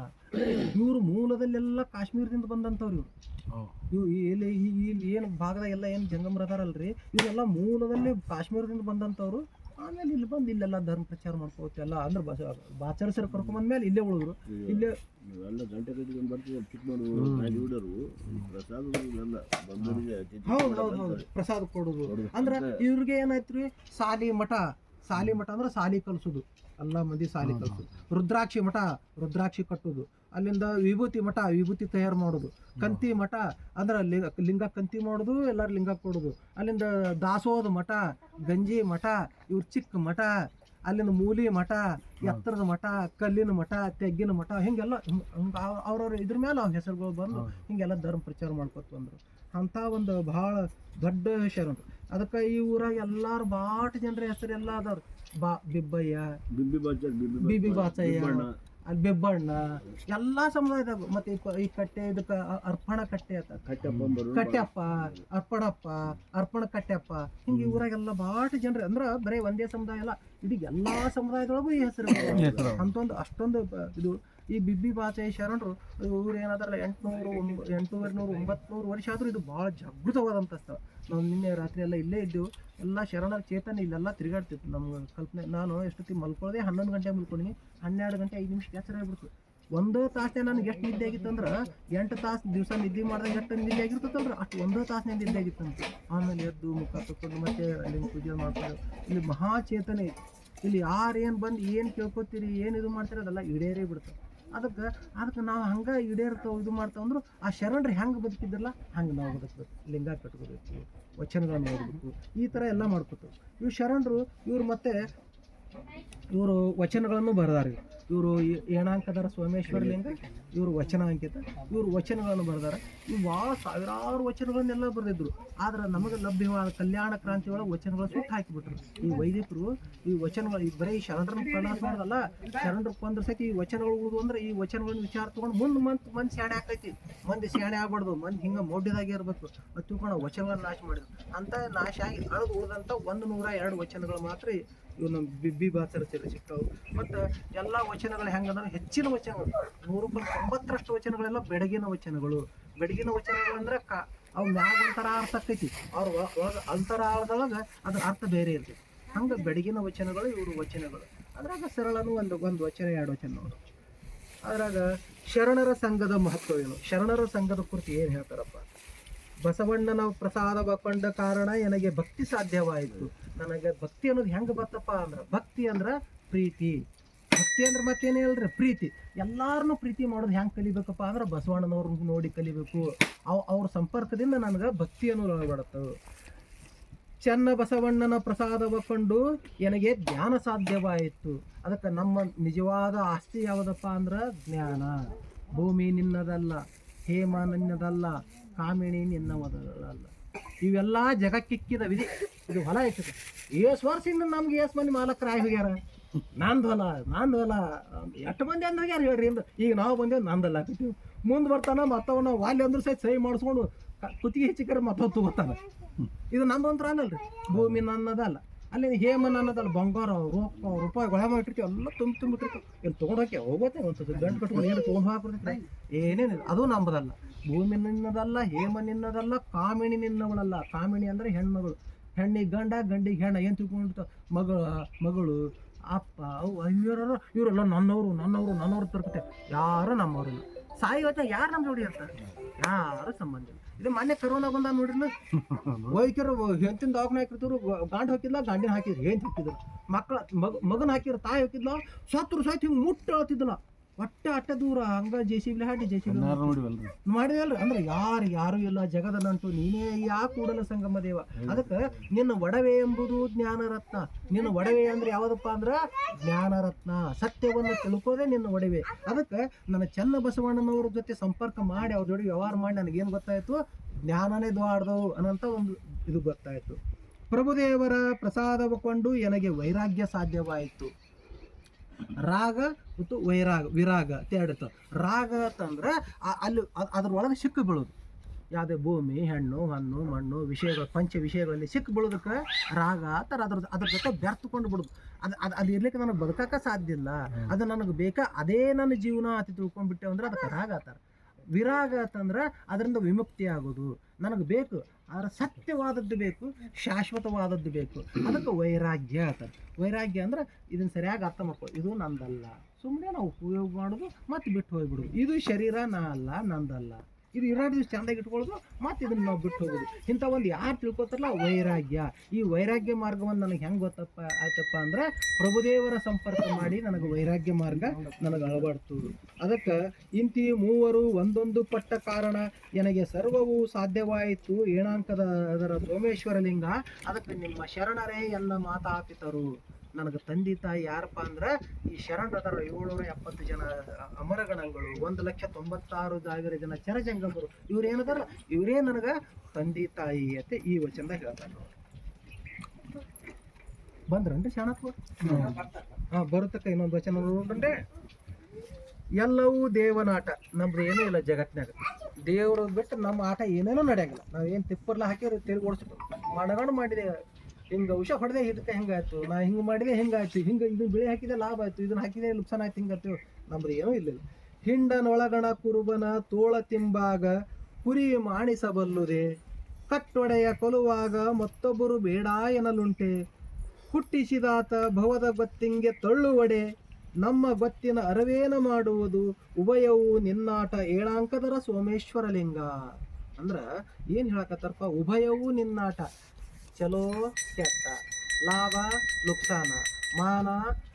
ಇವರು ಮೂಲದಲ್ಲೆಲ್ಲ ಕಾಶ್ಮೀರದಿಂದ ಬಂದಂಥವ್ರು ಇವರು ಇಲ್ಲಿ ಏನು ಭಾಗದಾಗೆಲ್ಲ ಏನು ಜಂಗಮರು ಅದಾರಲ್ರಿ ಇವರೆಲ್ಲ ಮೂಲದಲ್ಲಿ ಕಾಶ್ಮೀರದಿಂದ ಬಂದಂಥವ್ರು. ಆಮೇಲೆ ಇಲ್ಲಿ ಬಂದು ಇಲ್ಲೆಲ್ಲ ಧರ್ಮ ಪ್ರಚಾರ ಮಾಡ್ಕೋತೆಲ್ಲ ಅಂದ್ರೆ ಬಾಚರಿಸರು ಕರ್ಕೊಂಬಂದ್ಮೇಲೆ ಇಲ್ಲೇ ಉಳಿದ್ರು. ಇಲ್ಲೇ ಹೌದು ಪ್ರಸಾದ ಕೊಡೋದು ಅಂದ್ರೆ ಇವ್ರಿಗೆ ಏನಾಯ್ತು ಸಾಲಿ ಮಠ ಅಂದ್ರೆ ಸಾಲಿ ಕಲ್ಸೋದು ಎಲ್ಲ ಮಂದಿ ಸಾಲಿ ಕಲ್ಸೋದು. ರುದ್ರಾಕ್ಷಿ ಕಟ್ಟೋದು. ಅಲ್ಲಿಂದ ವಿಭೂತಿ ಮಠ ವಿಭೂತಿ ತಯಾರು ಮಾಡೋದು. ಕಂತಿ ಮಠ ಅಂದ್ರೆ ಲಿಂಗ ಕಂತಿ ಮಾಡೋದು ಎಲ್ಲರೂ ಲಿಂಗ ಕೊಡೋದು. ಅಲ್ಲಿಂದ ದಾಸೋಹದ ಮಠ ಗಂಜಿ ಮಠ ಇವ್ರ ಚಿಕ್ಕ ಮಠ ಅಲ್ಲಿಂದ ಮೂಲಿ ಮಠ ಎತ್ತರದ ಮಠ ಕಲ್ಲಿನ ಮಠ ತೆಗ್ಗಿನ ಮಠ ಹಿಂಗೆಲ್ಲ ಅವ್ರವ್ರ ಇದ್ರ ಮೇಲೆ ಅವ್ರ ಹೆಸರುಗಳು ಬಂದು ಹಿಂಗೆಲ್ಲ ಧರ್ಮ ಪ್ರಚಾರ ಮಾಡ್ಕೊತ ಬಂದರು. ಅಂಥ ಒಂದು ಭಾಳ ದೊಡ್ಡ ಶರಣರು. ಅದಕ್ಕೆ ಈ ಊರಾಗ ಎಲ್ಲಾರು ಬಾಟ್ ಜನರ ಹೆಸರೆಲ್ಲ ಅದಾವ್ರು. ಬಿಬ್ಬಯ್ಯ ಬಿಬಿ ಬಾಚಯ್ಯ ಅಲ್ಲಿ ಬೆಬ್ಬಣ್ಣ ಎಲ್ಲ ಸಮುದಾಯದಾಗ. ಮತ್ತೆ ಈ ಕಟ್ಟೆ ಇದಕ್ಕೆ ಅರ್ಪಣ ಕಟ್ಟೆ ಅಂತ ಕಟ್ಟೆಪ್ಪ ಅರ್ಪಣ ಕಟ್ಟೆಪ್ಪ ಹಿಂಗೆ ಊರಾಗೆಲ್ಲ ಬಾಟ್ ಜನರು ಅಂದ್ರೆ ಬರೀ ಒಂದೇ ಸಮುದಾಯ ಅಲ್ಲ ಇಡೀ ಎಲ್ಲಾ ಸಮುದಾಯದೊಳಗೂ ಈ ಹೆಸರು ಅಂತೊಂದು ಅಷ್ಟೊಂದು ಇದು. ಈ ಬಿಬ್ಬಿ ಬಾಚಯ್ಯ ಶರಣರು ಇವ್ರು ಏನಾದ್ರಲ್ಲ 800-900 ವರ್ಷ ಆದರೂ ಇದು ಭಾಳ ಜಾಗೃತವಾದಂಥ ಸ್ಥಳ. ನಾವು ನಿನ್ನೆ ರಾತ್ರಿ ಎಲ್ಲ ಇಲ್ಲೇ ಇದ್ದೆವು. ಎಲ್ಲ ಶರಣರ ಚೇತನ ಇಲ್ಲೆಲ್ಲ ತಿರುಗಾಡ್ತಿತ್ತು ನಮ್ಗೆ ಕಲ್ಪನೆ. ನಾನು ಎಷ್ಟೊತ್ತಿಗೆ ಮಲ್ಕೊಳ್ಳೋದೆ 11 ಗಂಟೆ ಮಲ್ಕೊಂಡಿನಿ. 12 ಗಂಟೆ 5 ನಿಮಿಷ ಎಚ್ಚರ ಆಗ್ಬಿಡ್ತು. 1 ತಾಸೇ ನನಗೆ ಎಷ್ಟು ನಿದ್ದೆ ಆಗಿತ್ತು ಅಂದ್ರೆ 8 ತಾಸು ದಿವಸ ನಿದ್ದೆ ಮಾಡಿದಾಗ ಎಷ್ಟು ನಿದ್ದೆ ಆಗಿರ್ತದಲ್ರಿ ಅಷ್ಟು 1 ತಾಸನೇ ನಿದ್ದೆ ಆಗಿತ್ತಂತ. ಆಮೇಲೆ ಎದ್ದು ಮುಖ ತಕ್ಕೊಂಡು ಮತ್ತೆ ಅಲ್ಲಿ ಪೂಜೆ ಮಾಡ್ಕೊಂಡು ಇಲ್ಲಿ ಮಹಾಚೇತನೆ ಇಲ್ಲಿ ಯಾರೇನು ಬಂದು ಏನು ಕೇಳ್ಕೊತೀರಿ ಏನು ಇದು ಮಾಡ್ತೀರಿ ಅದೆಲ್ಲ ಈಡೇರೇ ಬಿಡ್ತಾರೆ. ಅದಕ್ಕೆ ನಾವು ಹಂಗೆ ಈಡೇರ್ತಾವೆ ಇದು ಮಾಡ್ತಾವಂದ್ರು ಆ ಶರಣರು ಹೆಂಗೆ ಬದುಕಿದ್ರಲ್ಲ ಹಂಗೆ ನಾವು ಬದುಕಬೇಕು. ಲಿಂಗ ಕಟ್ಕೋಬೇಕು ವಚನಗಳನ್ನು ಓದಬೇಕು ಈ ಥರ ಎಲ್ಲ ಮಾಡ್ಕೋತಾರೆ ಇವ್ರು ಶರಣರು. ಇವರು ವಚನಗಳನ್ನು ಬರೆದಾರೆ. ಇವರು ಏಣಾಂಕದಾರ ಸೋಮೇಶ್ವರ ಲಿಂಗ ಇವರು ವಚನ ಅಂಕಿತ. ಇವರು ವಚನಗಳನ್ನು ಬರೆದಾರೆ. ಇವು ಭಾಳ ಸಾವಿರಾರು ವಚನಗಳನ್ನೆಲ್ಲ ಬರೆದಿದ್ರು. ಆದ್ರೆ ನಮಗೆ ಲಭ್ಯವಾದ ಕಲ್ಯಾಣ ಕ್ರಾಂತಿ ಒಳಗೆ ವಚನಗಳು ಸುಟ್ಟು ಹಾಕಿಬಿಟ್ರು. ಈ ವೈದಿಕರು ಈ ವಚನಗಳು ಈ ಬರೀ ಶರಣರನ್ನು ಪ್ರವಾಸ ಮಾಡೋದಲ್ಲ ಶರಣರು ಕೊಂದ್ರ ಸತಿ ಈ ವಚನಗಳು ಉಳಿದು ಅಂದ್ರೆ ಈ ವಚನಗಳನ್ನ ವಿಚಾರ ತೊಗೊಂಡು ಮಂದಿ ಶಾಣೆ ಆಕೈತಿ. ಮಂದಿ ಶಾಣೆ ಆಗ್ಬಾರ್ದು. ಮಂದಿ ಹಿಂಗೆ ಮೌಢ್ಯದಾಗೆ ಇರಬೇಕು ಅದು ತಿಳ್ಕೊಂಡು ವಚನಗಳನ್ನ ನಾಶ ಮಾಡಿದ್ರು. ಅಂತ ನಾಶ ಆಗಿ ಅಳದು ಉಳಿದಂಥ 102 ವಚನಗಳು ಮಾತ್ರ ಇವು ನಮ್ಮ ಬಿಬ್ಬಿ ಬಾಚರ ಸಿಗ್ತಾವೆ. ಮತ್ತು ಎಲ್ಲ ವಚನಗಳು ಹೆಂಗಂದ್ರೆ ಹೆಚ್ಚಿನ ವಚನಗಳು 100% ವಚನಗಳೆಲ್ಲ ಬೆಡಗಿನ ವಚನಗಳು. ಬೆಡಗಿನ ವಚನಗಳು ಅಂದ್ರೆ ಅವು ಮ್ಯಾಗ ಒಂಥರ ಅರ್ಥ ಆಕೈತಿ, ಅವ್ರ ಅಂತರಾಳದೊಳಗೆ ಅದ್ರ ಅರ್ಥ ಬೇರೆ ಇರ್ತೈತಿ. ಹಂಗೆ ಬೆಡಗಿನ ವಚನಗಳು ಇವರು ವಚನಗಳು. ಅದ್ರಾಗ ಸರಳನು ಒಂದು ವಚನ 2 ವಚನ ನೋಡು. ಅದ್ರಾಗ ಶರಣರ ಸಂಘದ ಮಹತ್ವ ಏನು, ಶರಣರ ಸಂಘದ ಕುರಿತು ಏನು ಹೇಳ್ತಾರಪ್ಪ. ಬಸವಣ್ಣನ ಪ್ರಸಾದವ ಕೊಂಡ ಕಾರಣ ನನಗೆ ಭಕ್ತಿ ಸಾಧ್ಯವಾಯಿತು. ನನಗೆ ಭಕ್ತಿ ಅನ್ನೋದು ಹೆಂಗೆ ಬರ್ತಪ್ಪ ಅಂದ್ರೆ, ಭಕ್ತಿ ಅಂದ್ರೆ ಪ್ರೀತಿ. ಭಕ್ತಿ ಅಂದ್ರೆ ಮತ್ತೇನು ಹೇಳ್ರಿ, ಪ್ರೀತಿ. ಎಲ್ಲಾರನ್ನೂ ಪ್ರೀತಿ ಮಾಡೋದು ಹೆಂಗೆ ಕಲಿಬೇಕಪ್ಪ ಅಂದ್ರೆ ಬಸವಣ್ಣನವ್ರನ್ನ ನೋಡಿ ಕಲಿಬೇಕು. ಅವ್ರ ಸಂಪರ್ಕದಿಂದ ನನಗೆ ಭಕ್ತಿ ಅನ್ನೋದು ಒಳಗಡುತ್ತೆ. ಚೆನ್ನ ಬಸವಣ್ಣನ ಪ್ರಸಾದವ ಕೊಂಡು ನನಗೆ ಜ್ಞಾನ ಸಾಧ್ಯವಾಯಿತು. ಅದಕ್ಕೆ ನಮ್ಮ ನಿಜವಾದ ಆಸ್ತಿ ಯಾವುದಪ್ಪ ಅಂದ್ರೆ ಜ್ಞಾನ. ಭೂಮಿ ನಿನ್ನದಲ್ಲ, ಹೇಮ ನಿನ್ನದಲ್ಲ, ಕಾಮಿಣಿ ನಿನ್ನವದಲ್ಲ. ಇವೆಲ್ಲ ಜಗಕ್ಕಿಕ್ಕಿದ ವಿಧಿ. ಇದು ಹೊಲ ಇರ್ತದೆ. ಏಸು ವರ್ಷದಿಂದ ನಮ್ಗೆ ಏಸು ಮಂದಿ ಮಾಲಕರು ಆಗಿ ಹೋಗ್ಯಾರ. ನಂದು ಹೊಲ ಎಷ್ಟು ಮಂದಿ ಅಂದ್ ಹೋಗ್ಯಾರ ಹೇಳ್ರಿ. ಈಗ ನಾವು ಬಂದೇವು ನಂದಲ್ಲ ಹಾಕಿರ್ತೀವಿ. ಮುಂದೆ ಬರ್ತಾನ ಮತ್ತವನ್ನ ವಾಲ್ಯ ಅಂದ್ರೂ ಸಹಿ ಮಾಡಿಸ್ಕೊಂಡು ಕುತ್ತಿಗೆ ಹೆಚ್ಚಿಕರ ಮತ್ತೊಂದು ತಗೋತಾನೆ. ಇದು ನಮ್ಮಂತ್ರ ಅನ್ನಲ್ರಿ. ಭೂಮಿ ನನ್ನದಲ್ಲ, ಅಲ್ಲಿ ಹೇಮ ನನ್ನದಲ್ಲ. ಬಂಗಾರ ರೂಪಾಯಿ ಗೊಳೆ ಮಾಡಿರ್ತೀವಿ, ಎಲ್ಲ ತುಂಬಿಟ್ಟಿರ್ತೀವಿ. ಇಲ್ಲಿ ತೊಗೊಂಡೋಕೆ ಹೋಗುತ್ತೆ ಒಂದು ಗಂಟು ಕಟ್ಕೊಂಡು ಏನು ತೊಗೊಂಡು ಹಾಕಿರ್ತೈತೆ, ಏನೇನಿಲ್ಲ. ಅದು ನಮ್ಮದಲ್ಲ. ಭೂಮಿ ನಿನ್ನದಲ್ಲ, ಹೇಮ ನಿನ್ನದಲ್ಲ, ಕಾಮಿಣಿ ನಿನ್ನವಳಲ್ಲ. ಕಾಮಿಣಿ ಅಂದರೆ ಹೆಣ್ಮಗಳು. ಹೆಣ್ಣಿಗೆ ಗಂಡ, ಗಂಡಿಗೆ ಹೆಣ್ಣ. ಏನು ತಿಳ್ಕೊಂಡಿರ್ತಾವ, ಮಗಳು ಅಪ್ಪ ಅವ್ವ ಇವರೆಲ್ಲ ನನ್ನವರು ತಿರ್ಕತೆ. ಯಾರು ನಮ್ಮವ್ರಲ್ಲ. ಸಾಯೋತ್ತ ಯಾರು ನಮ್ಮ ಜೋಡಿ ಇರ್ತಾರೆ, ಯಾರು ಸಂಬಂಧ ಇಲ್ಲ. ಇದು ಮೊನ್ನೆ ಕರೋನಾ ಬಂದ ನೋಡಿರ್ಲು, ವೈದ್ಯರು ಹೆಂತಿನ ದವಾಖಾನೆ ಹಾಕಿರ್ತಾರೆ. ಗಂಡು ಹಾಕಿದ್ಲ, ಗಂಡಿನ ಹಾಕಿದ್ರು, ಹೆಂತ ಹಾಕಿದ್ರು. ಮಗನ ಹಾಕಿದ್ರು, ತಾಯಿ ಹಾಕಿದ್ಲ. ಸತ್ರು ಸಹಿತ ಹಿಂಗೆ ಮುಟ್ಟ ಹೇಳ್ತಿದ್ದಿಲ್ಲ. ಅಟ್ಟ ದೂರ ಹಂಗ ಜೆಸಿಬಿ ಹಾಡಿ ಮಾಡಿದಲ್ರಿ. ಅಂದ್ರೆ ಯಾರು ಇಲ್ಲ ಜಗದ ನಂಟು ನೀನೇ ಯಾ ಕೂಡಲ ಸಂಗಮ ದೇವ. ಅದಕ್ಕೆ ನಿನ್ನ ಒಡವೆ ಎಂಬುದು ಜ್ಞಾನರತ್ನ. ನಿನ್ನ ಒಡವೆ ಅಂದ್ರೆ ಯಾವ್ದಪ್ಪ ಅಂದ್ರ ಜ್ಞಾನರತ್ನ. ಸತ್ಯವನ್ನು ತಿಳ್ಕೋದೆ ನಿನ್ನ ಒಡವೆ. ಅದಕ್ಕೆ ನನ್ನ ಚೆನ್ನ ಬಸವಣ್ಣನವ್ರ ಜೊತೆ ಸಂಪರ್ಕ ಮಾಡಿ ಅವ್ರ ಜೋಡಿ ವ್ಯವಹಾರ ಮಾಡಿ ನನಗೇನು ಗೊತ್ತಾಯ್ತು, ಜ್ಞಾನನೇ ದ್ವಾಡ್ದವು ಅನ್ನೋಂಥ ಒಂದು ಇದು ಗೊತ್ತಾಯ್ತು. ಪ್ರಭುದೇವರ ಪ್ರಸಾದವ ಕೊಂಡು ನನಗೆ ವೈರಾಗ್ಯ ಸಾಧ್ಯವಾಯಿತು. ರಾಗ ಮತ್ತು ವಿರಾಗ ಅಂತ ಹೇಳಿರ್ತಾವ. ರಾಗ ಅಂತಂದ್ರೆ ಅಲ್ಲಿ ಅದ್ರೊಳಗೆ ಸಿಕ್ಕು ಬೀಳೋದು. ಯಾವುದೇ ಭೂಮಿ, ಹೆಣ್ಣು, ಹಣ್ಣು, ಮಣ್ಣು ವಿಷಯಗಳು, ಪಂಚ ವಿಷಯಗಳಲ್ಲಿ ಸಿಕ್ಕು ಬೀಳೋದಕ್ಕೆ ರಾಗ ಅಂತಾರೆ. ಅದ್ರ ಜೊತೆ ಬೆರ್ತುಕೊಂಡು ಬಿಡೋದು. ಅದು ಇರ್ಲಿಕ್ಕೆ ನನಗೆ ಬದುಕಕ್ಕೆ ಸಾಧ್ಯ ಇಲ್ಲ, ಅದು ನನಗೆ ಬೇಕಾ, ಅದೇ ನನ್ನ ಜೀವನ ಅಂತ ತಿಳ್ಕೊಂಡ್ಬಿಟ್ಟೆ ಅಂದ್ರೆ ಅದಕ್ಕೆ ರಾಗ ಅಂತಾರೆ. ವಿರಾಗ ಅಂತಂದ್ರೆ ಅದರಿಂದ ವಿಮುಕ್ತಿ ಆಗೋದು. ನನಗೆ ಬೇಕು, ಆದರೆ ಸತ್ಯವಾದದ್ದು ಬೇಕು, ಶಾಶ್ವತವಾದದ್ದು ಬೇಕು. ಅದಕ್ಕೆ ವೈರಾಗ್ಯ ಅಂತಾರೆ. ವೈರಾಗ್ಯ ಅಂದ್ರೆ ಇದನ್ನ ಸರಿಯಾಗಿ ಅರ್ಥ ಮಾಡ್ಕೊ, ಇದು ನಂದಲ್ಲ, ಸುಮ್ಮನೆ ನಾವು ಉಪಯೋಗ ಮಾಡೋದು ಮತ್ತೆ ಬಿಟ್ಟು ಹೋಗ್ಬಿಡೋದು. ಇದು ಶರೀರ ನಾ ಅಲ್ಲ, ನಂದಲ್ಲ. ಇದು 2 ದಿವಸ ಚೆಂದಾಗಿ ಇಟ್ಕೊಳ್ಳೋದು, ಮತ್ತೆ ಇದನ್ನು ನಾವು ಬಿಟ್ಟು ಹೋಗೋದು. ಇಂಥ ಒಂದು ಯಾರು ತಿಳ್ಕೊತಾರಲ್ಲ ವೈರಾಗ್ಯ. ಈ ವೈರಾಗ್ಯ ಮಾರ್ಗವನ್ನು ನನಗೆ ಹೆಂಗೆ ಗೊತ್ತಪ್ಪ ಆಯ್ತಪ್ಪ ಅಂದ್ರೆ ಪ್ರಭುದೇವರ ಸಂಪರ್ಕ ಮಾಡಿ ನನಗೆ ವೈರಾಗ್ಯ ಮಾರ್ಗ ನನಗೆ ಅಳವಡ್ತು. ಅದಕ್ಕೆ ಇಂತಿ ಮೂವರು ಒಂದೊಂದು ಪಟ್ಟ ಕಾರಣ ನನಗೆ ಸರ್ವವು ಸಾಧ್ಯವಾಯಿತು. ಏಣಾಂಕದ ಅದರ ಸೋಮೇಶ್ವರ ಲಿಂಗ. ಅದಕ್ಕೆ ನಿಮ್ಮ ಶರಣರೇ ಎಲ್ಲ ಮಾತಾಪಿತರು. ನನಗೆ ತಂದೆ ತಾಯಿ ಯಾರಪ್ಪ ಅಂದ್ರೆ ಈ ಶರಣರದಾರ 770 ಜನ ಅಮರಗಣಗಳು, 1,96,000 ಜನ ಚರಜಂಗಮರು. ಇವ್ರೇನದಾರ, ಇವರೇ ನನಗೆ ತಂದೆ ತಾಯಿ ಅಂತ ಈ ವಚನದಾಗ ಹೇಳ್ತಾರೆ. ಬಂದ್ರನ್ರಿ ಶಾಣತ್ವ? ಬರುತ್ತಕ್ಕ ಇನ್ನೊಂದು ವಚನ ನೋಡ್ರಿ. ಎಲ್ಲವೂ ದೇವನಾಟ. ನಮ್ದು ಏನೂ ಇಲ್ಲ ಜಗತ್ತಿನಾಗ. ದೇವ್ರ ಬಿಟ್ಟು ನಮ್ಮ ಆಟ ಏನೇನೋ ನಡೆಯಂಗಿಲ್ಲ. ನಾವೇನು ತಿಪ್ಪರ್ಲ ಹಾಕಿ ತಿರುಗಿ ಓಡಿಸ್ಬಿಟ್ಟು ಮನಗಂಡು ಮಾಡಿದೆ. ಹಿಂಗೆ ಔಷಧ ಹೊಡೆದೆ ಇದಕ್ಕೆ ಹೆಂಗಾಯ್ತು, ನಾ ಹಿಂಗೆ ಮಾಡಿದೆ ಹೆಂಗಾಯ್ತು, ಹಿಂಗೆ ಇದನ್ನ ಬೆಳೆ ಹಾಕಿದೆ ಲಾಭ ಆಯ್ತು, ಇದನ್ನ ಹಾಕಿದೆ ನುಕ್ಸಾನ ಆಯ್ತು, ಹಿಂಗಾಯ್ತು. ನಮ್ದು ಏನೂ ಇಲ್ಲ. ಹಿಂಡನೊಳಗಣ ಕುರುಬನ ತೋಳ ತಿಂಬಾಗ ಕುರಿ ಮಾಣಿಸಬಲ್ಲುದೆ. ಕಟ್ಟೊಡೆಯ ಕೊಲುವಾಗ ಮತ್ತೊಬ್ಬರು ಬೇಡ ಎನ್ನಲುಂಟೆ. ಹುಟ್ಟಿಸಿದಾತ ಭವದ ಗೊತ್ತಿಂಗೆ ತಳ್ಳುವಡೆ. ನಮ್ಮ ಗೊತ್ತಿನ ಅರವೇನ ಮಾಡುವುದು. ಉಭಯವು ನಿನ್ನಾಟ ಏಳಾಂಕದರ ಸೋಮೇಶ್ವರ ಲಿಂಗ. ಅಂದ್ರ ಏನು ಹೇಳಕತ್ತಾರಪ್ಪ, ಉಭಯವು ನಿನ್ನಾಟ. ಚಲೋ ಕೆಟ್ಟ, ಲಾಭ ನುಕ್ಸಾನ, ಮಾನ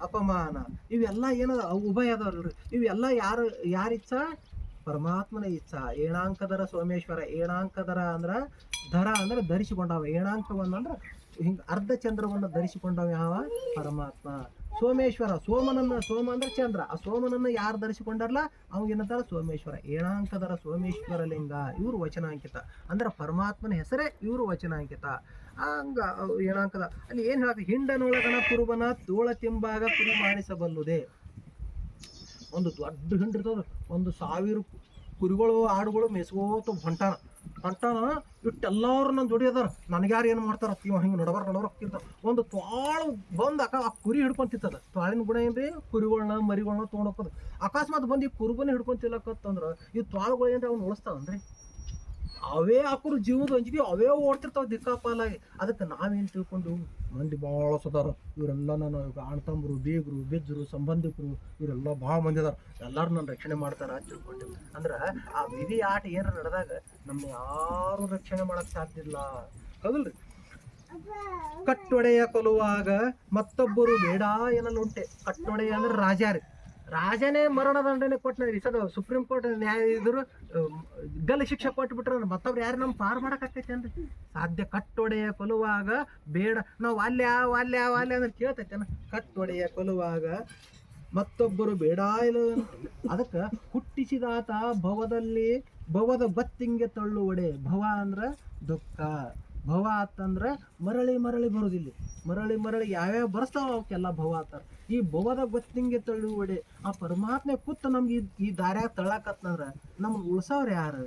ಅಪಮಾನ, ಇವೆಲ್ಲ ಏನದ ಉಭಯ ಅದಾವಲ್ರಿ. ಇವೆಲ್ಲ ಯಾರಿಚ್ಛ? ಪರಮಾತ್ಮನ ಇಚ್ಛಾ. ಏಣಾಂಕದರ ಸೋಮೇಶ್ವರ. ಏಣಾಂಕದರ ಅಂದ್ರೆ ದರ ಅಂದ್ರೆ ಧರಿಸಿಕೊಂಡವ. ಏಣಾಂಕವನ್ನಂದ್ರೆ ಹಿಂಗೆ ಅರ್ಧ ಚಂದ್ರವನ್ನು ಧರಿಸಿಕೊಂಡವ ಯಾವ? ಪರಮಾತ್ಮ. ಸೋಮೇಶ್ವರ, ಸೋಮ ಅಂದ್ರೆ ಚಂದ್ರ. ಆ ಸೋಮನನ್ನು ಯಾರು ಧರಿಸಿಕೊಂಡಾರಲ್ಲ ಅವಾಗೇನಂತಾರ ಸೋಮೇಶ್ವರ. ಏಣಾಂಕದರ ಸೋಮೇಶ್ವರ ಲಿಂಗ. ಇವರು ವಚನಾಂಕಿತ ಅಂದ್ರೆ ಪರಮಾತ್ಮನ ಹೆಸರೇ ಇವರು ವಚನಾಂಕಿತ. ಹಂಗ ಏಣಾಂಕದ ಅಲ್ಲಿ ಏನು ಹೇಳ್ತೀವಿ, ಹಿಂಡನೊಳಗಣ ಕುರುಬನ ತೋಳ ತಿಂಬಾಗ ಕುರಿ ಮಾಡಿಸಬಲ್ಲುದೆ. ಒಂದು ದೊಡ್ಡ ಹಿಂಡಿರ್ತದ, 1,000 ಕುರಿಗಳು ಆಡುಗಳು ಮೆಸ್ಕೋತ ಹೊಂಟಾನ. ಹೊಂಟಾನ ಇಟ್ಟೆಲ್ಲರೂ ನನ್ನ ಜೋಡಿ ಅದಾರ, ನನಗೆ ಯಾರು ಏನು ಮಾಡ್ತಾರ ಇವ ಹಿಂಗೆ ನಡಬರ್ಕಿಂತ ಒಂದು ತ್ವಾಳು ಬಂದು ಆ ಕುರಿ ಹಿಡ್ಕೊಂತಿತ್ತದ. ತ್ವಾಳಿನ ಗುಣ ಏನ್ರಿ, ಕುರಿಗಳನ್ನ ಮರಿಗಳನ್ನ ತೊಗೊಂಡೋಗೋದು. ಅಕಸ್ಮಾತ್ ಬಂದು ಈ ಕುರುಬನೇ ಹಿಡ್ಕೊಂತಿಲ್ಲಕತ್ತಂದ್ರೆ ಈ ತ್ವಾಳುಗಳು ಏನ್ರಿ ಅವ್ನು ಉಳಿಸ್ತಾವನ್ರಿ? ಅವೇ ಹಾಕೋರು ಜೀವದ ಅಂಜಿಕೆ ಅವೇ ಓಡ್ತಿರ್ತಾವ ದಿಕ್ಕಾಪಾಲಾಗಿ. ಅದಕ್ಕೆ ನಾವೇನು ತಿಳ್ಕೊಂಡು ಮಂದಿ ಭಾಳ ಸದಾರ, ಇವರೆಲ್ಲ ನಾನು ಅಣ್ತಂಬರು, ಬೀಗರು, ಬೆಜ್ಜರು, ಸಂಬಂಧಿಕರು ಇವರೆಲ್ಲ ಭಾಳ ಮಂದಿ ಅದಾರ, ಎಲ್ಲರೂ ನನ್ನ ರಕ್ಷಣೆ ಮಾಡ್ತಾರ ಅಂತ ತಿಳ್ಕೊಂಡು. ಅಂದ್ರೆ ಆ ವಿಧಿ ಆಟ ಏನಾರ ನಡೆದಾಗ ನಮ್ಮ ಯಾರು ರಕ್ಷಣೆ ಮಾಡಕ್ ಸಾಧ್ಯ ಇಲ್ಲ, ಹೌದಲ್ರಿ? ಕಟ್ಟೊಡೆಯ ಕೊಲ್ಲುವಾಗ ಮತ್ತೊಬ್ಬರು ಬೇಡ ಏನಲ್ಲ ಉಂಟೆ. ಕಟ್ಟೊಡೆಯ ಅಂದ್ರೆ ರಾಜಾರಿ, ರಾಜನೇ ಮರಣದಂಡನೆ ಕೊಟ್ಟನ. ಸದ ಸುಪ್ರೀಂ ಕೋರ್ಟ್ ನ್ಯಾಯ ಇದ್ರು ಗಲ್ಲ ಶಿಕ್ಷೆ ಕೊಟ್ಬಿಟ್ರ ಮತ್ತೊಬ್ರು ಯಾರು ನಮ್ಮ ಪಾರು ಮಾಡಕ್ಕಾಕೈತೇನ್ರಿ? ಸಾಧ್ಯ. ಕಟ್ಟೊಡೆಯ ಕೊಲ್ಲುವಾಗ ಬೇಡ, ನಾವು ವಾಲ್ಯ ವಾಲ್ಯ ವಾಲ್ಯ ಅಂದ್ರೆ ಕೇಳ್ತೈತೇನ? ಕಟ್ಟೊಡೆಯ ಕೊಲ್ಲುವಾಗ ಮತ್ತೊಬ್ಬರು ಬೇಡ ಇಲ್ಲ. ಅದಕ್ಕೆ ಹುಟ್ಟಿಸಿದಾತ ಭವದ ಬತ್ತಿಂಗೆ ತಳ್ಳುವಡೆ. ಭವ ಅಂದ್ರ ದುಃಖ, ಭವ ಆತಂದ್ರೆ ಮರಳಿ ಮರಳಿ ಬರೋದಿಲ್ಲ. ಮರಳಿ ಯಾವ್ಯಾವ ಬರ್ಸ್ತಾವ ಅವಕ್ಕೆಲ್ಲ ಭವ ಆತಾರ. ಈ ಭವದ ಗೊತ್ತಿಂಗೆ ತಳ್ಳುವಡೆ ಆ ಪರಮಾತ್ಮ ಕೂತ್ ನಮ್ಗೆ ಈ ದಾರ್ಯಾಗ ತಳ್ಳಾಕತ್ನಂದ್ರ ನಮ್ಗೆ ಉಳ್ಸವ್ರು ಯಾರು?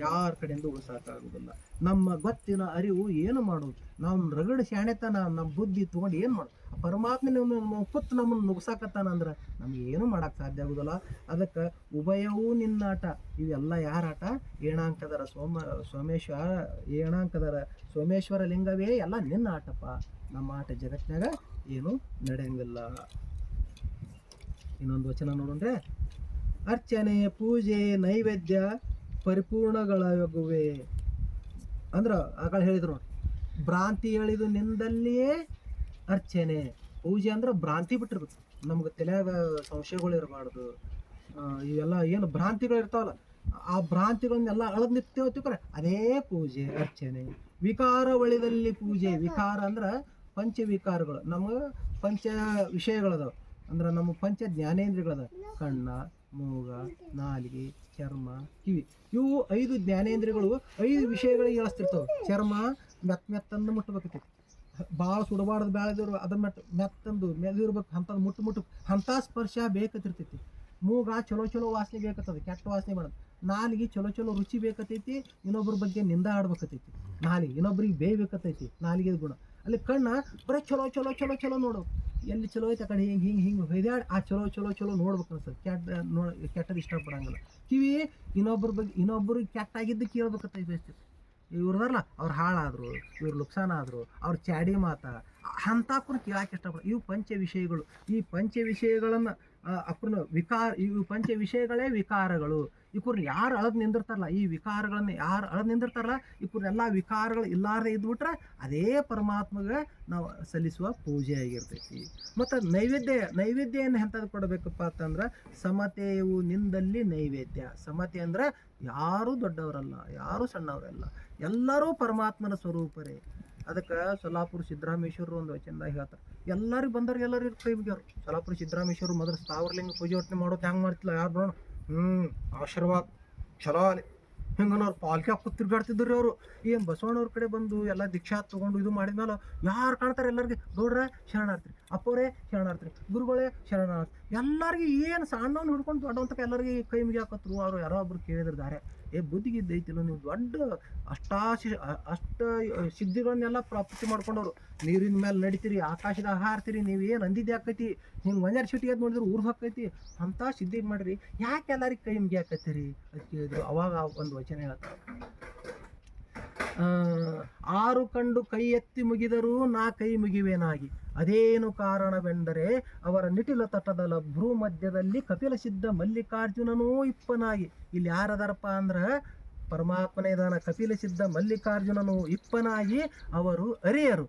ಯಾರ ಕಡೆಯಿಂದ ಉಳ್ಸಾಕಾಗುದಿಲ್ಲ. ನಮ್ಮ ಗೊತ್ತಿನ ಅರಿವು ಏನು ಮಾಡೋದು? ನಾವು ರಗಡ ಶಾಣೆತನ ನಮ್ಮ ಬುದ್ಧಿ ತೊಗೊಂಡು ಏನು ಮಾಡೋದು? ಪರಮಾತ್ಮ ಕೂತ್ ನಮ್ಮನ್ನು ನುಗ್ಸಾಕತ್ತಾನಂದ್ರೆ ನಮ್ಗೆ ಏನು ಮಾಡಕ್ ಸಾಧ್ಯ ಆಗುದಿಲ್ಲ. ಅದಕ್ಕೆ ಉಭಯವೂ ನಿನ್ನಾಟ. ಇವೆಲ್ಲ ಯಾರಾಟ? ಏಣಾಂಕದರ ಸೋಮೇಶ್ವರ ಲಿಂಗವೇ ಎಲ್ಲ ನಿನ್ನ ಆಟಪ್ಪ. ನಮ್ಮ ಆಟ ಜಗತ್ನಾಗ ಏನು ನಡೆಯಂಗಿಲ್ಲ. ಇನ್ನೊಂದು ವಚನ ನೋಡೋಣ್ರೆ. ಅರ್ಚನೆ, ಪೂಜೆ, ನೈವೇದ್ಯ ಪರಿಪೂರ್ಣಗಳಾಗುವೆ. ಅಂದ್ರ ಆಗ ಹೇಳಿದ್ರು ನೋಡಿ, ಭ್ರಾಂತಿ ಹೇಳಿದು ನಿಂದಲ್ಲಿಯೇ ಅರ್ಚನೆ. ಪೂಜೆ ಅಂದ್ರೆ ಭ್ರಾಂತಿ ಬಿಟ್ಟಿರ್ಬೇಕು, ನಮ್ಗೆ ತಲೆಯಾಗ ಸಂಶಯಗಳು ಇರಬಾರ್ದು. ಇವೆಲ್ಲ ಏನು ಭ್ರಾಂತಿಗಳು ಇರ್ತಾವಲ್ಲ, ಆ ಭ್ರಾಂತಿಗಳನ್ನೆಲ್ಲ ಅಳದ್ ನಿತ್ಯವತ್ತಿಕ್ರೆ ಅದೇ ಪೂಜೆ ಅರ್ಚನೆ. ವಿಕಾರ ಒಳಿದಲ್ಲಿ ಪೂಜೆ. ವಿಕಾರ ಅಂದ್ರೆ ಪಂಚವಿಕಾರಗಳು. ನಮ್ಗೆ ಪಂಚ ವಿಷಯಗಳದಾವ, ಅಂದ್ರೆ ನಮ್ಮ ಪಂಚ ಜ್ಞಾನೇಂದ್ರಿಯಗಳದ. ಕಣ್ಣ, ಮೂಗ, ನಾಲಿಗೆ, ಚರ್ಮ, ಕಿವಿ. ಇವು 5 ಜ್ಞಾನೇಂದ್ರಿಯಗಳು 5 ವಿಷಯಗಳಿಗೆ ಹೇಳಿಸ್ತಿರ್ತಾವೆ. ಚರ್ಮ ಮೆತ್ತಂದು ಮುಟ್ಟಬೇಕೈತಿ, ಭಾಳ ಸುಡಬಾರ್ದು, ಬೆಳೆದಿರು ಅದನ್ನ ಮೆತ್ತಂದು ಮೆದಿರ್ಬೇಕು, ಅಂಥದ್ದು ಮುಟ್ಟು ಅಂಥ ಸ್ಪರ್ಶ ಬೇಕತ್ತಿರ್ತೈತಿ. ಮೂಗ ಚಲೋ ವಾಸನೆ ಬೇಕತ್ತದ, ಕೆಟ್ಟ ವಾಸನೆ ಮಾಡೋದು. ನಾಲಿಗೆ ಚಲೋ ರುಚಿ ಬೇಕತ್ತೈತಿ, ಇನ್ನೊಬ್ರ ಬಗ್ಗೆ ನಿಂದ ಆಡ್ಬೇಕತ್ತೈತಿ. ನಾಲಿಗೆ ಇನ್ನೊಬ್ರಿಗೆ ಬೇಯ್ಬೇಕತ್ತೈತಿ, ನಾಲಿಗೆ ಗುಣ. ಅಲ್ಲಿ ಕಣ್ಣ ಬರೀ ಚಲೋ ನೋಡು, ಎಲ್ಲಿ ಚಲೋ ಐತೆ ಆ ಕಡೆ ಹಿಂಗೆ ಹೊಯ್ದಾಡಿ ಆ ಚಲೋ ನೋಡ್ಬೇಕು ಅನ್ಸತ್ತೆ. ಕೆಟ್ಟದ್ದು ಇಷ್ಟಪಡಂಗಿಲ್ಲ. ಕಿವಿ ಇನ್ನೊಬ್ರಿಗೆ ಕೆಟ್ಟಾಗಿದ್ದು ಕೇಳ್ಬೇಕತ್ತೈತಿ. ಇವ್ರದಾರಲ್ಲ ಅವ್ರು ಹಾಳಾದ್ರು, ಇವ್ರು ಲುಕ್ಸಾನ ಆದ್ರು, ಅವ್ರ ಚಾಡಿ ಮಾತಾ ಅಂಥ ಕೂಡ ಕೇಳಕ್ಕೆ ಇಷ್ಟಪಡ. ಇವು ಪಂಚ ವಿಷಯಗಳು. ಈ ಪಂಚ ವಿಷಯಗಳನ್ನು ಇವು ಪಂಚ ವಿಷಯಗಳೇ ವಿಕಾರಗಳು. ಇವ್ರನ್ನ ಯಾರು ಅಳದ್ ನಿಂದಿರ್ತಾರಲ್ಲ, ಈ ವಿಕಾರಗಳನ್ನ ಯಾರು ಅಳದ್ ನಿಂದಿರ್ತಾರಲ್ಲ, ಇವ್ರನ್ನೆಲ್ಲ ವಿಕಾರಗಳು ಇಲ್ಲಾರದೆ ಇದ್ಬಿಟ್ರೆ ಅದೇ ಪರಮಾತ್ಮಗೆ ನಾವು ಸಲ್ಲಿಸುವ ಪೂಜೆ ಆಗಿರ್ತೈತಿ. ಮತ್ತು ನೈವೇದ್ಯವನ್ನು ಎಂಥದ್ದು ಕೊಡಬೇಕಪ್ಪ ಅಂತಂದ್ರೆ ಸಮತೆಯು ನಿಂದಲ್ಲಿ ನೈವೇದ್ಯ. ಸಮತೆ ಅಂದ್ರೆ ಯಾರೂ ದೊಡ್ಡವರಲ್ಲ, ಯಾರೂ ಸಣ್ಣವರಲ್ಲ, ಎಲ್ಲರೂ ಪರಮಾತ್ಮನ ಸ್ವರೂಪರೇ. ಅದಕ್ಕೆ ಸೊಲ್ಲಾಪುರ ಸಿದ್ದರಾಮೇಶ್ವರರು ಒಂದು ವಚನದಾಗ ಹೇಳ್ತಾರೆ, ಎಲ್ಲರಿಗೂ ಬಂದವ್ರಿಗೆ ಎಲ್ಲರಿಗೂ ಕೈ ಮುಗಿಯೋರು. ಸೊಲ್ಲಾಪುರ ಸಿದ್ದರಾಮೇಶ್ವರರು ಮೊದಲು ಸ್ಥಾವರಲಿಂಗ ಪೂಜೆ ಒಟ್ಟನೆ ಮಾಡೋದು ಹೆಂಗೆ ಮಾಡ್ತಿಲ್ಲ ಯಾರು ಬರೋಣ. ಆಶೀರ್ವಾದ ಚಲೋ ಅಲ್ಲಿ ಹಿಂಗನವ್ರು ಪಾಲ್ಕೆ ಹಾಕಿ ತಿರ್ಗಾಡ್ತಿದ್ರು ಅವರು. ಏನು ಬಸವಣ್ಣವ್ರ ಕಡೆ ಬಂದು ಎಲ್ಲ ದೀಕ್ಷಾ ತೊಗೊಂಡು ಇದು ಮಾಡಿದ್ಮೇಲೆ ಯಾರು ಕಾಣ್ತಾರೆ ಎಲ್ಲರಿಗೆ? ಗೌಡ್ರೆ ಶರಣಾರ್ಥಿ, ಅಪ್ಪೋರೇ ಶರಣಾರ್ಥಿ, ಗುರುಗಳೇ ಶರಣಾರ್ಥಿ. ಎಲ್ಲರಿಗೂ ಏನು ಸಣ್ಣವ್ನು ಹಿಡ್ಕೊಂಡು ದೊಡ್ಡವಂತಕ್ಕೆ ಎಲ್ಲರಿಗೆ ಕೈ ಮುಗಿಯಾಕತ್ರು. ಅವರು ಯಾರೋ ಒಬ್ರು ಕೇಳಿದಿರ್ತಾರೆ, ಬುದ್ಧಿಗಿದ್ದೈತಿಲ್ಲ ನೀವು ದೊಡ್ಡ ಅಷ್ಟ ಸಿದ್ಧಿಗಳನ್ನೆಲ್ಲ ಪ್ರಾಪ್ತಿ ಮಾಡ್ಕೊಂಡವ್ರು. ನೀರಿನ ಮೇಲೆ ನಡಿತೀರಿ, ಆಕಾಶದಾಗ ಹಾರ್ತೀರಿ, ನೀವೇನು ಅಂದಿದ್ದೆ ಆಕೈತಿ, ಹಿಂಗೆ ಒಂದೆರಡು ಸಿಟಿ ಅದು ನೋಡಿದ್ರೆ ಊರು ಹಾಕೈತಿ, ಅಂಥ ಸಿದ್ಧಿ ಮಾಡ್ರಿ, ಯಾಕೆ ಎಲ್ಲರಿಗೆ ಕೈ ಮುಗಿಯಾಕತ್ತೀರಿ ಅಂತ ಕೇಳಿದ್ರು. ಅವಾಗ ಒಂದು ವಚನ ಹೇಳ್ತಾರೆ, 6 ಕಂಡು ಕೈ ಎತ್ತಿ ಮುಗಿದರೂ ನಾ ಕೈ ಮುಗಿವೇನಾಗಿ, ಅದೇನು ಕಾರಣವೆಂದರೆ ಅವರ ನಿಟಿಲ ತಟದಲ ಭ್ರೂ ಮಧ್ಯದಲ್ಲಿ ಕಪಿಲ ಸಿದ್ಧ ಮಲ್ಲಿಕಾರ್ಜುನನೂ ಇಪ್ಪನಾಗಿ. ಇಲ್ಲಿ ಯಾರದಾರಪ್ಪ ಅಂದ್ರೆ ಪರಮಾತ್ಮನೇ ಇದಾನ. ಕಪಿಲ ಸಿದ್ಧ ಮಲ್ಲಿಕಾರ್ಜುನನು ಇಪ್ಪನಾಗಿ ಅವರು ಅರಿಯರು,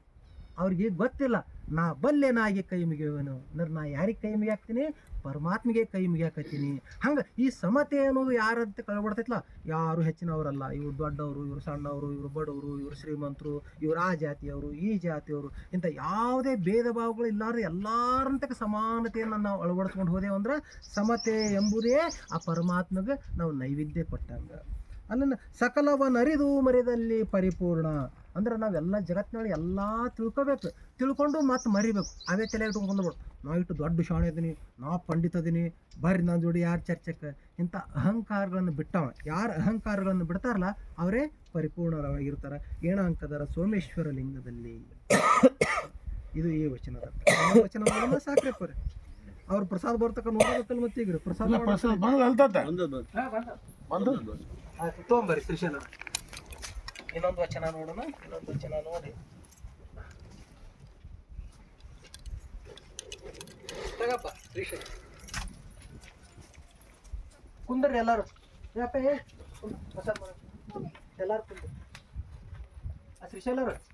ಅವ್ರಿಗೆ ಗೊತ್ತಿಲ್ಲ ನಾ ಬಲ್ಲೆನಾಗಿ ಕೈ ಮುಗಿಯುವನು ಅಂದ್ರೆ ನಾ ಯಾರಿಗೆ ಕೈ ಮುಗಿಯಾಕ್ತೀನಿ? ಪರಮಾತ್ಮಿಗೆ ಕೈ ಮುಗಿಯಾಕತ್ತೀನಿ. ಹಂಗೆ ಈ ಸಮತೆ ಅನ್ನೋದು ಯಾರಂತ ಕಳ್ಬಿಡ್ತೈತಲ್ಲ, ಯಾರು ಹೆಚ್ಚಿನವರಲ್ಲ. ಇವ್ರು ದೊಡ್ಡವರು, ಇವ್ರು ಸಣ್ಣವರು, ಇವ್ರು ಬಡವರು, ಇವ್ರು ಶ್ರೀಮಂತರು, ಇವ್ರು ಆ ಜಾತಿಯವರು, ಈ ಜಾತಿಯವರು, ಇಂಥ ಯಾವುದೇ ಭೇದ ಭಾವಗಳು ಇಲ್ಲಾರ್ದು ಎಲ್ಲರಂತಕ್ಕೆ ಸಮಾನತೆಯನ್ನು ನಾವು ಅಳವಡಿಸ್ಕೊಂಡು ಹೋದೆವು ಅಂದ್ರೆ ಸಮತೆ ಎಂಬುದೇ ಆ ಪರಮಾತ್ಮಗೆ ನಾವು ನೈವೇದ್ಯ ಕೊಟ್ಟಂಗ. ಅಲ್ಲನ್ನು ಸಕಲವನ್ನರಿದು ಮರೆದಲ್ಲಿ ಪರಿಪೂರ್ಣ. ಅಂದ್ರೆ ನಾವೆಲ್ಲ ಜಗತ್ತಿನೊಳಗೆ ಎಲ್ಲ ತಿಳ್ಕೊಬೇಕು, ತಿಳ್ಕೊಂಡು ಮತ್ತೆ ಮರಿಬೇಕು. ಅವೇ ತಲೆ ಇಟ್ಕೊಂಡು ಬಂದ್ಬಿಡು, ನಾ ಇಟ್ಟು ದೊಡ್ಡ ಶಾಣೆ ಇದೀನಿ, ನಾ ಪಂಡಿತ ಅದೀನಿ, ಬರ್ರಿ ನನ್ನ ಜೋಡಿ ಯಾರು ಚರ್ಚೆಕ್ಕೆ. ಇಂಥ ಅಹಂಕಾರಗಳನ್ನು ಬಿಟ್ಟವ, ಯಾರು ಅಹಂಕಾರಗಳನ್ನು ಬಿಡ್ತಾರಲ್ಲ ಅವರೇ ಪರಿಪೂರ್ಣವಾಗಿರ್ತಾರೆ. ಏಣ ಅಂಕದರ ಸೋಮೇಶ್ವರ ಲಿಂಗದಲ್ಲಿ. ಇದು ಈ ವಚನದ ವಚನ ಸಾಕ್ರಪ್ಪರೆ. ಅವ್ರು ಪ್ರಸಾದ ಬರ್ತಕ್ಕ ನೋಡಬೇಕಲ್ಲ, ಮತ್ತೆ ಈಗ ಪ್ರಸಾದ ತೊಗೊಂಬರ್ರಿ ಶ್ರೀಶೈಲ. ಇನ್ನೊಂದು ವಚನ ನೋಡೋಣ, ಇನ್ನೊಂದು ವಚನ ನೋಡಿ ತಗಪ್ಪ ಶ್ರೀಶೈಲ. ಕುಂದ್ರಿ ಎಲ್ಲಾರು, ಯಾಪ ಪ್ರಸಾದ ಮಾಡ ಎಲ್ಲಾರು ಕುಂದ್ರಿ. ಶ್ರೀಶೈಲರು